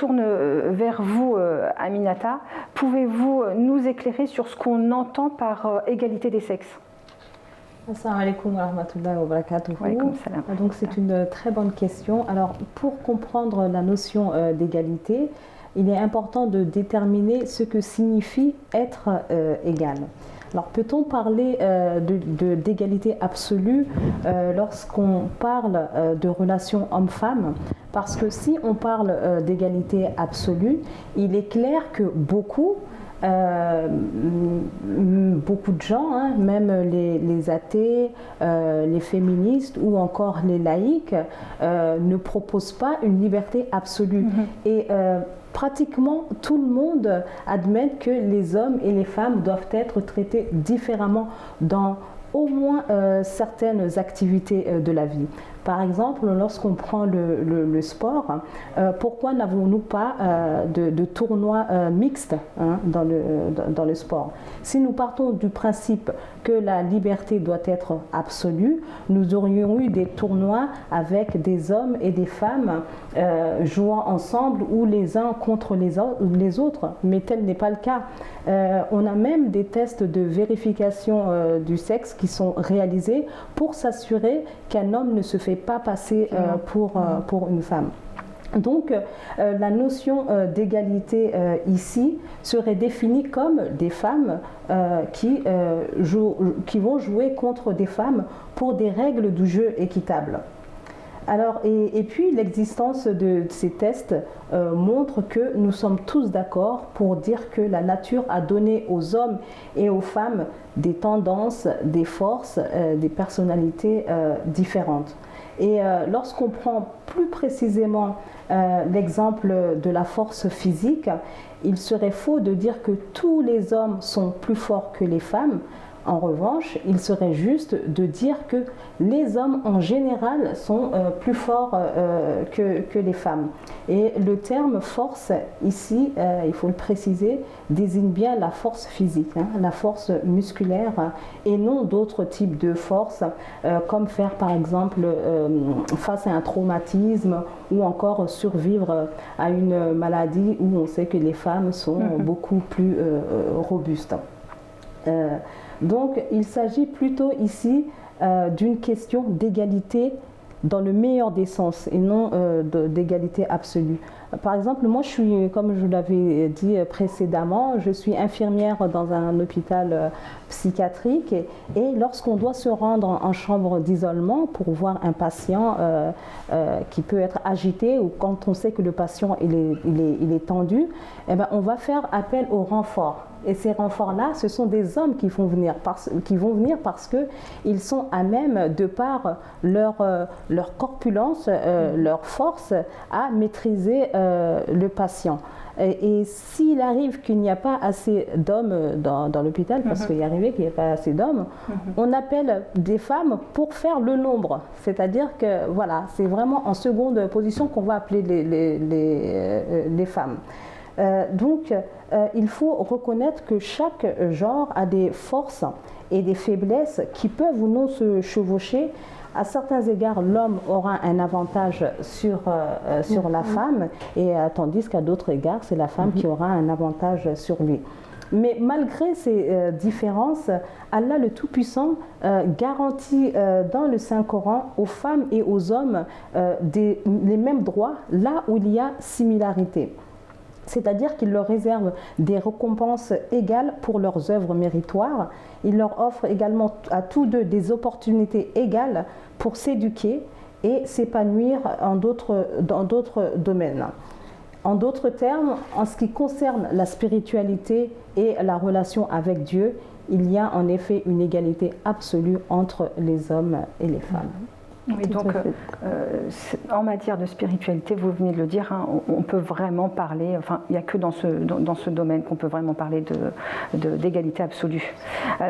tourne vers vous, Aminata. Pouvez-vous nous éclairer sur ce qu'on entend par égalité des sexes? Assalamu alaikum wa rahmatullahi wa barakatuh. Donc c'est une très bonne question. Alors pour comprendre la notion d'égalité, il est important de déterminer ce que signifie être égal. Alors peut-on parler d'égalité absolue lorsqu'on parle de relations homme-femme? Parce que si on parle d'égalité absolue, il est clair que beaucoup de gens, hein, même les athées, les féministes ou encore les laïcs, ne proposent pas une liberté absolue. Et pratiquement tout le monde admet que les hommes et les femmes doivent être traités différemment dans au moins certaines activités de la vie. Par exemple, lorsqu'on prend le sport, pourquoi n'avons-nous pas de tournois mixtes, hein, dans le sport? Si nous partons du principe que la liberté doit être absolue, nous aurions eu des tournois avec des hommes et des femmes jouant ensemble ou les uns contre les autres, mais tel n'est pas le cas. On a même des tests de vérification du sexe qui sont réalisés pour s'assurer qu'un homme ne se fait pas passer pour une femme. Donc la notion d'égalité ici serait définie comme des femmes qui vont jouer contre des femmes pour des règles du jeu équitables. Alors, et puis l'existence de ces tests montre que nous sommes tous d'accord pour dire que la nature a donné aux hommes et aux femmes des tendances, des forces, des personnalités différentes. Et lorsqu'on prend plus précisément l'exemple de la force physique, il serait faux de dire que tous les hommes sont plus forts que les femmes. En revanche, il serait juste de dire que les hommes en général sont plus forts que les femmes. Et le terme force ici, il faut le préciser, désigne bien la force physique, hein, la force musculaire, et non d'autres types de forces, comme faire par exemple face à un traumatisme ou encore survivre à une maladie où on sait que les femmes sont beaucoup plus robustes. Donc il s'agit plutôt ici d'une question d'égalité dans le meilleur des sens et non d'égalité absolue. Par exemple, moi je suis, comme je l'avais dit précédemment, je suis infirmière dans un hôpital psychiatrique et lorsqu'on doit se rendre en chambre d'isolement pour voir un patient qui peut être agité ou quand on sait que le patient il est tendu, eh ben, on va faire appel au renfort. Et ces renforts-là, ce sont des hommes qui vont venir parce qu'ils sont à même, de par leur corpulence, leur force, à maîtriser le patient. Et s'il arrive qu'il n'y a pas assez d'hommes dans l'hôpital, parce qu'il est arrivé qu'il n'y a pas assez d'hommes, on appelle des femmes pour faire le nombre. C'est-à-dire que voilà, c'est vraiment en seconde position qu'on va appeler les femmes. Donc, il faut reconnaître que chaque genre a des forces et des faiblesses qui peuvent ou non se chevaucher. À certains égards, l'homme aura un avantage sur la femme, et tandis qu'à d'autres égards, c'est la femme qui aura un avantage sur lui. Mais malgré ces différences, Allah le Tout-Puissant garantit dans le Saint-Coran aux femmes et aux hommes les mêmes droits là où il y a similarité. C'est-à-dire qu'il leur réserve des récompenses égales pour leurs œuvres méritoires. Il leur offre également à tous deux des opportunités égales pour s'éduquer et s'épanouir dans d'autres domaines. En d'autres termes, en ce qui concerne la spiritualité et la relation avec Dieu, il y a en effet une égalité absolue entre les hommes et les femmes. Oui, donc en matière de spiritualité, vous venez de le dire, hein, on peut vraiment parler, enfin il n'y a que dans ce domaine qu'on peut vraiment parler d'égalité absolue. Alors,